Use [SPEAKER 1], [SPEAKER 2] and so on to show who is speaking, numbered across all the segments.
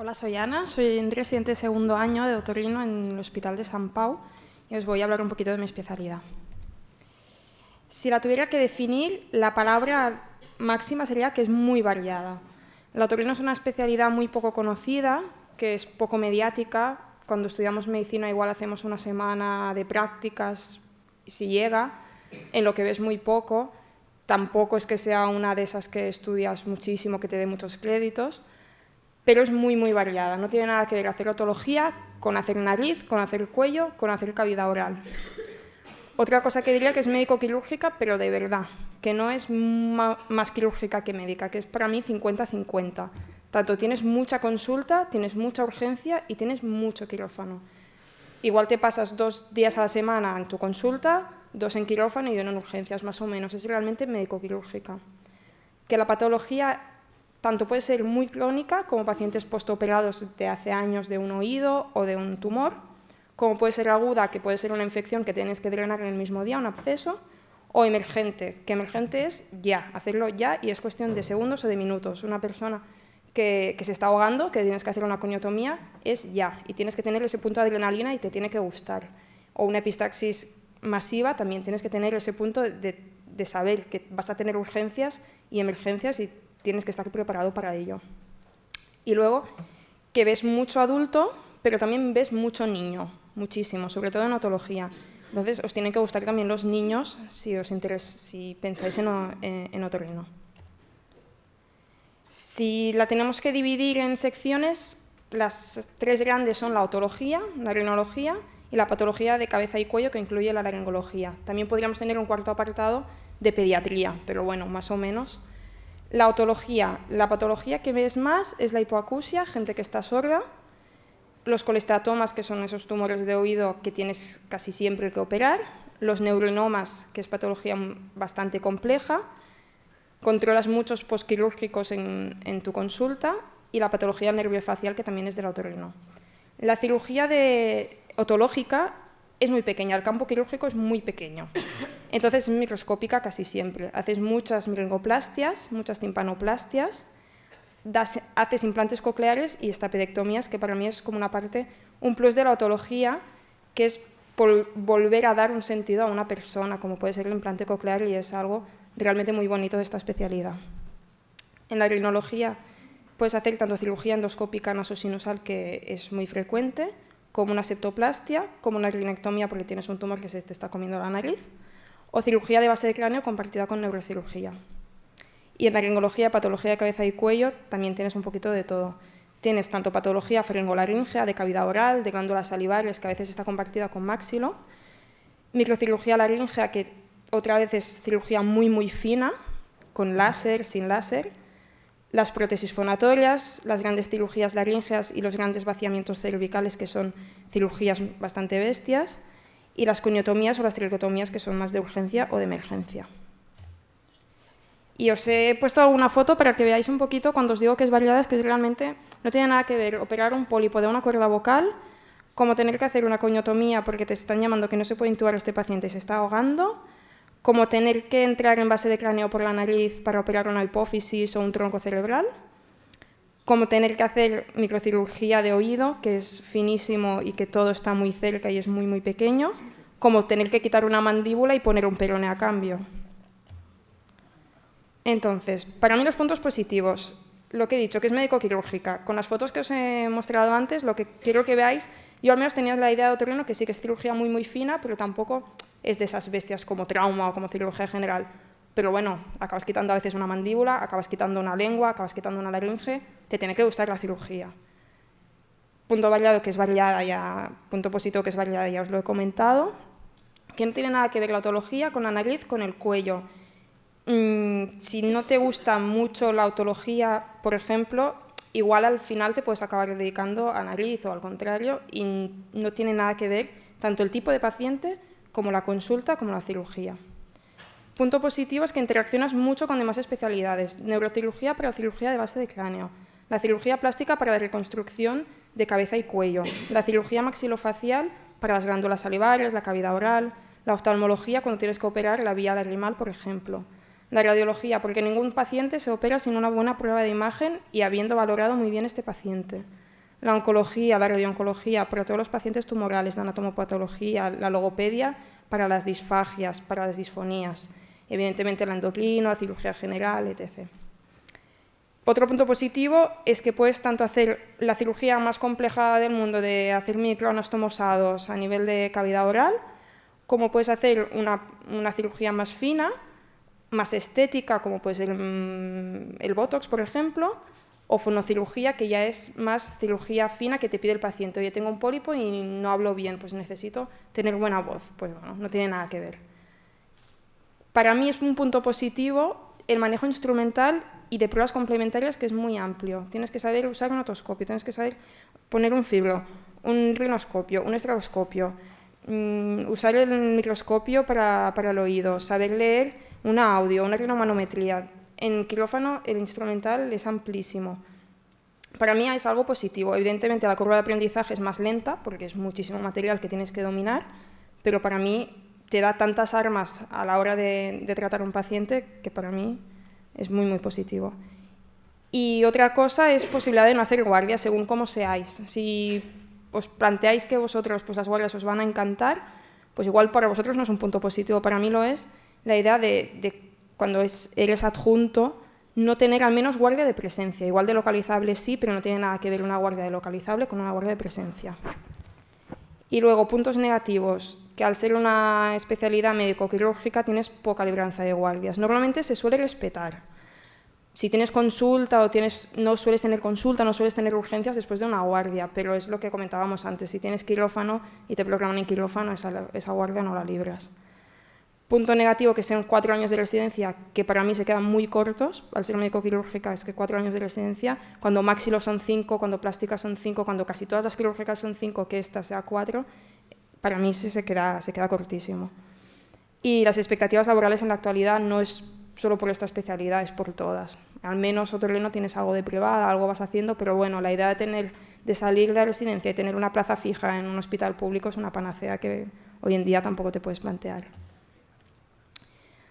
[SPEAKER 1] Hola, soy Ana, soy residente de segundo año de otorrino en el Hospital de Sant Pau y os voy a hablar un poquito de mi especialidad. Si la tuviera que definir, la palabra máxima sería que es muy variada. El otorrino es una especialidad muy poco conocida, que es poco mediática. Cuando estudiamos medicina igual hacemos una semana de prácticas, si llega, en lo que ves muy poco. Tampoco es que sea una de esas que estudias muchísimo, que te dé muchos créditos, pero es muy, muy variada. No tiene nada que ver hacer otología con hacer nariz, con hacer cuello, con hacer cavidad oral. Otra cosa que diría que es médico-quirúrgica, pero de verdad, que no es más quirúrgica que médica, que es para mí 50-50. Tanto tienes mucha consulta, tienes mucha urgencia y tienes mucho quirófano. Igual te pasas 2 días a la semana en tu consulta, 2 en quirófano y 1 en urgencias, más o menos. Es realmente médico-quirúrgica. Que la patología tanto puede ser muy crónica, como pacientes postoperados de hace años de un oído o de un tumor, como puede ser aguda, que puede ser una infección que tienes que drenar en el mismo día, un absceso, o emergente, que emergente es ya, hacerlo ya y es cuestión de segundos o de minutos. Una persona que se está ahogando, que tienes que hacer una coniotomía, es ya, y tienes que tener ese punto de adrenalina y te tiene que gustar. O una epistaxis masiva, también tienes que tener ese punto de saber que vas a tener urgencias y emergencias y tienes que estar preparado para ello. Y luego, que ves mucho adulto, pero también ves mucho niño, muchísimo, sobre todo en otología. Entonces, os tienen que gustar también los niños si os interesa, si pensáis en otorrino. Si la tenemos que dividir en secciones, las 3 grandes son la otología, la rinología y la patología de cabeza y cuello, que incluye la laringología. También podríamos tener un cuarto apartado de pediatría, pero bueno, más o menos. La otología, la patología que ves más es la hipoacusia, gente que está sorda, los colesteratomas, que son esos tumores de oído que tienes casi siempre que operar, los neuroenomas, que es patología bastante compleja, controlas muchos posquirúrgicos en tu consulta, y la patología nerviofacial, que también es del otorrino. La cirugía otológica es muy pequeña, el campo quirúrgico es muy pequeño. Entonces es microscópica casi siempre. Haces muchas meningoplastias, muchas timpanoplastias, haces implantes cocleares y estapedectomías, que para mí es como una parte, un plus de la otología, que es volver a dar un sentido a una persona, como puede ser el implante coclear, y es algo realmente muy bonito de esta especialidad. En la rinología puedes hacer tanto cirugía endoscópica nasosinusal, que es muy frecuente, como una septoplastia, como una rinectomía porque tienes un tumor que se te está comiendo la nariz, o cirugía de base de cráneo compartida con neurocirugía. Y en la laringología, patología de cabeza y cuello, también tienes un poquito de todo. Tienes tanto patología faringolaríngea, de cavidad oral, de glándulas salivarias, que a veces está compartida con máxilo, microcirugía laríngea, que otra vez es cirugía muy, muy fina, con láser, sin láser, las prótesis fonatorias, las grandes cirugías laríngeas y los grandes vaciamientos cervicales, que son cirugías bastante bestias, y las coniotomías o las tricotomías, que son más de urgencia o de emergencia. Y os he puesto alguna foto para que veáis un poquito, cuando os digo que es variada, es que realmente no tiene nada que ver operar un pólipo de una cuerda vocal, como tener que hacer una coniotomía porque te están llamando que no se puede intubar a este paciente y se está ahogando, como tener que entrar en base de cráneo por la nariz para operar una hipófisis o un tronco cerebral, como tener que hacer microcirugía de oído, que es finísimo y que todo está muy cerca y es muy, muy pequeño, como tener que quitar una mandíbula y poner un perone a cambio. Entonces, para mí los puntos positivos, lo que he dicho, que es médico-quirúrgica. Con las fotos que os he mostrado antes, lo que quiero que veáis, yo al menos tenía la idea de otorrino que sí que es cirugía muy, muy fina, pero tampoco es de esas bestias como trauma o como cirugía general. Pero bueno, acabas quitando a veces una mandíbula, acabas quitando una lengua, acabas quitando una laringe, te tiene que gustar la cirugía. Punto variado, que es variada ya, punto positivo, que es variada, ya os lo he comentado. Que no tiene nada que ver la otología con la nariz, con el cuello. Si no te gusta mucho la otología, por ejemplo, igual al final te puedes acabar dedicando a nariz o al contrario, y no tiene nada que ver tanto el tipo de paciente como la consulta como la cirugía. Punto positivo es que interaccionas mucho con demás especialidades: neurocirugía para la cirugía de base de cráneo, la cirugía plástica para la reconstrucción de cabeza y cuello, la cirugía maxilofacial para las glándulas salivarias, la cavidad oral, la oftalmología cuando tienes que operar la vía lagrimal, por ejemplo. La radiología, porque ningún paciente se opera sin una buena prueba de imagen y habiendo valorado muy bien este paciente. la oncología, la radiooncología para todos los pacientes tumorales, la anatomopatología, la logopedia para las disfagias, para las disfonías, evidentemente el endocrino, la cirugía general, etc. Otro punto positivo es que puedes tanto hacer la cirugía más compleja del mundo de hacer microanastomosados a nivel de cavidad oral, como puedes hacer una cirugía más fina, más estética, como puede ser el Botox, por ejemplo, o fonocirugía, que ya es más cirugía fina que te pide el paciente. Oye, tengo un pólipo y no hablo bien, pues necesito tener buena voz. Pues bueno, no tiene nada que ver. Para mí es un punto positivo el manejo instrumental y de pruebas complementarias, que es muy amplio. Tienes que saber usar un otoscopio, tienes que saber poner un fibro, un rinoscopio, un estroboscopio, usar el microscopio para el oído, saber leer un audio, una rinomanometría. En quirófano el instrumental es amplísimo. Para mí es algo positivo. Evidentemente la curva de aprendizaje es más lenta porque es muchísimo material que tienes que dominar, pero para mí te da tantas armas a la hora de tratar a un paciente que para mí es muy, muy positivo. Y otra cosa es posibilidad de no hacer guardias según cómo seáis. Si os planteáis que vosotros pues las guardias os van a encantar, pues igual para vosotros no es un punto positivo, para mí lo es la idea de cuando eres adjunto, no tener al menos guardia de presencia. Igual de localizable sí, pero no tiene nada que ver una guardia de localizable con una guardia de presencia. Y luego, puntos negativos, que al ser una especialidad médico-quirúrgica tienes poca libranza de guardias. Normalmente se suele respetar. Si tienes consulta o no sueles tener consulta, no sueles tener urgencias después de una guardia, pero es lo que comentábamos antes. Si tienes quirófano y te programan en quirófano, esa guardia no la libras. Punto negativo, que sean 4 años de residencia, que para mí se quedan muy cortos, al ser médico-quirúrgica es que 4 años de residencia, cuando máxilo son 5, cuando plástica son 5, cuando casi todas las quirúrgicas son 5, que esta sea 4, para mí se queda cortísimo. Y las expectativas laborales en la actualidad no es solo por esta especialidad, es por todas. Al menos otorrino tienes algo de privada, algo vas haciendo, pero bueno, la idea de salir de la residencia y tener una plaza fija en un hospital público es una panacea que hoy en día tampoco te puedes plantear.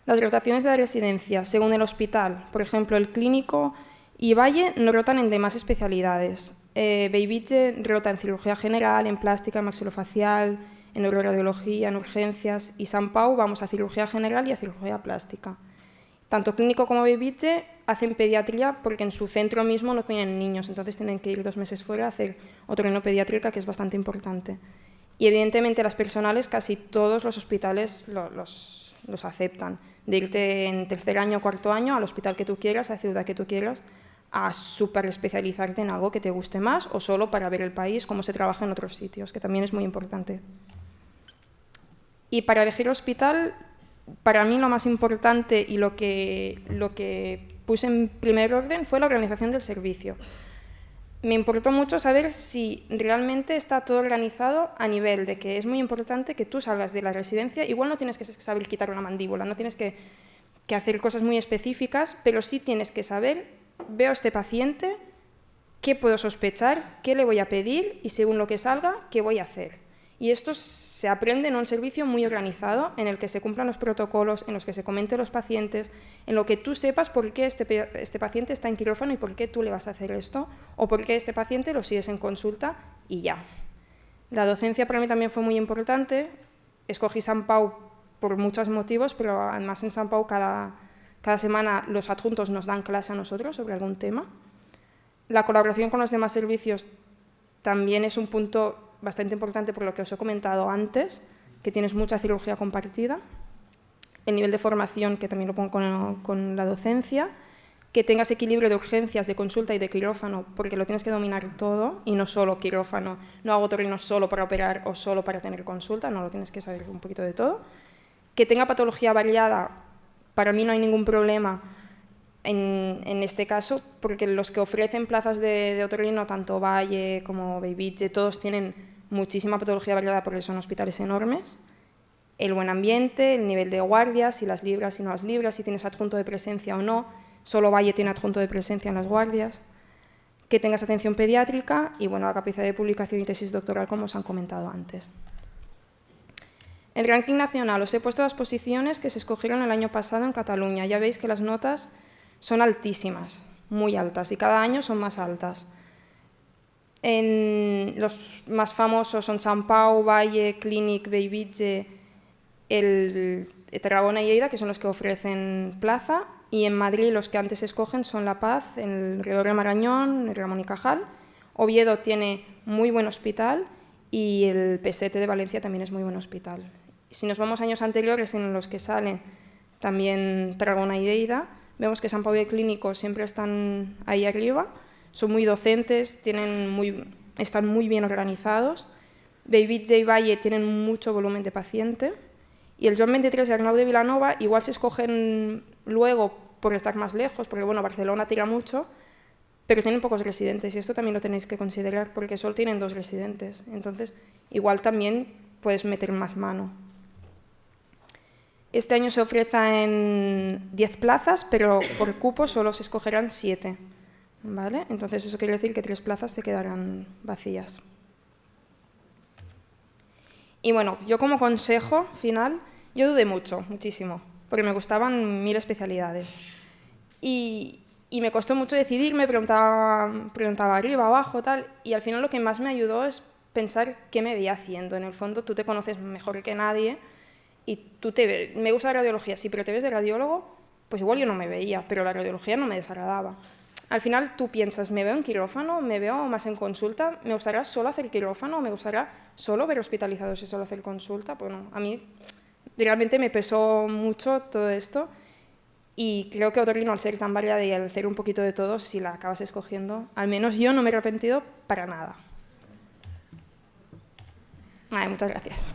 [SPEAKER 1] Las rotaciones de la residencia, según el hospital, por ejemplo, el Clínico y Valle no rotan en demás especialidades. Bellvitge rota en cirugía general, en plástica, en maxilofacial, en neuroradiología, en urgencias, y Sant Pau vamos a cirugía general y a cirugía plástica. Tanto Clínico como Bellvitge hacen pediatría porque en su centro mismo no tienen niños, entonces tienen que ir 2 meses fuera a hacer otorrinopediátrica, que es bastante importante. Y evidentemente las personales casi todos los hospitales los aceptan, de irte en 3er año o 4.º año al hospital que tú quieras, a la ciudad que tú quieras, a súper especializarte en algo que te guste más o solo para ver el país, cómo se trabaja en otros sitios, que también es muy importante. Y para elegir hospital, para mí lo más importante y lo que puse en primer orden fue la organización del servicio. Me importó mucho saber si realmente está todo organizado a nivel de que es muy importante que tú salgas de la residencia. Igual no tienes que saber quitar una mandíbula, no tienes que hacer cosas muy específicas, pero sí tienes que saber, veo a este paciente, qué puedo sospechar, qué le voy a pedir y según lo que salga, qué voy a hacer. Y esto se aprende en un servicio muy organizado, en el que se cumplan los protocolos, en los que se comenten los pacientes, en lo que tú sepas por qué este paciente está en quirófano y por qué tú le vas a hacer esto, o por qué este paciente lo sigues en consulta y ya. La docencia para mí también fue muy importante. Escogí Sant Pau por muchos motivos, pero además en Sant Pau cada semana los adjuntos nos dan clase a nosotros sobre algún tema. La colaboración con los demás servicios también es un punto bastante importante por lo que os he comentado antes, que tienes mucha cirugía compartida, el nivel de formación, que también lo pongo con la docencia, que tengas equilibrio de urgencias, de consulta y de quirófano, porque lo tienes que dominar todo, y no solo quirófano, no hago otorrino solo para operar o solo para tener consulta, no, lo tienes que saber un poquito de todo. Que tenga patología variada, para mí no hay ningún problema en este caso, porque los que ofrecen plazas de otorrino, tanto Valle como Bellvitge, todos tienen muchísima patología variada porque son hospitales enormes. El buen ambiente, el nivel de guardias, si las libras, si no las libras, si tienes adjunto de presencia o no, solo Valle tiene adjunto de presencia en las guardias. Que tengas atención pediátrica y bueno, la capacidad de publicación y tesis doctoral, como os han comentado antes. El ranking nacional, os he puesto las posiciones que se escogieron el año pasado en Cataluña. Ya veis que las notas son altísimas, muy altas, y cada año son más altas. Los más famosos son Sant Pau, Valle, Clínic, Bellvitge, Tarragona y Lleida, que son los que ofrecen plaza, y en Madrid los que antes escogen son La Paz, el Gregorio Marañón, el Ramón y Cajal. Oviedo tiene muy buen hospital y el Pesete de Valencia también es muy buen hospital. Si nos vamos a años anteriores en los que sale también Tarragona y Lleida, vemos que Sant Pau y el Clínico siempre están ahí arriba, son muy docentes, están muy bien organizados. Bellvitge y Valle tienen mucho volumen de paciente. Y el Joan 23 y Arnau de Vilanova igual se escogen luego por estar más lejos, porque bueno, Barcelona tira mucho, pero tienen pocos residentes y esto también lo tenéis que considerar porque solo tienen 2 residentes. Entonces, igual también puedes meter más mano. Este año se ofrecen 10 plazas, pero por cupo solo se escogerán 7. ¿Vale? Entonces eso quiere decir que 3 plazas se quedarán vacías. Y bueno, yo como consejo final, yo dudé muchísimo, porque me gustaban 1000 especialidades. Y me costó mucho decidirme, preguntaba arriba, abajo, tal, y al final lo que más me ayudó es pensar qué me veía haciendo. En el fondo tú te conoces mejor que nadie y me gusta la radiología, sí, pero te ves de radiólogo, pues igual yo no me veía, pero la radiología no me desagradaba. Al final tú piensas, ¿me veo en quirófano? ¿Me veo más en consulta? ¿Me gustaría solo hacer quirófano? ¿Me gustaría solo ver hospitalizados y solo hacer consulta? Bueno, a mí realmente me pesó mucho todo esto y creo que otorrino, al ser tan variada y al hacer un poquito de todo, si la acabas escogiendo, al menos yo no me he arrepentido para nada. Muchas gracias.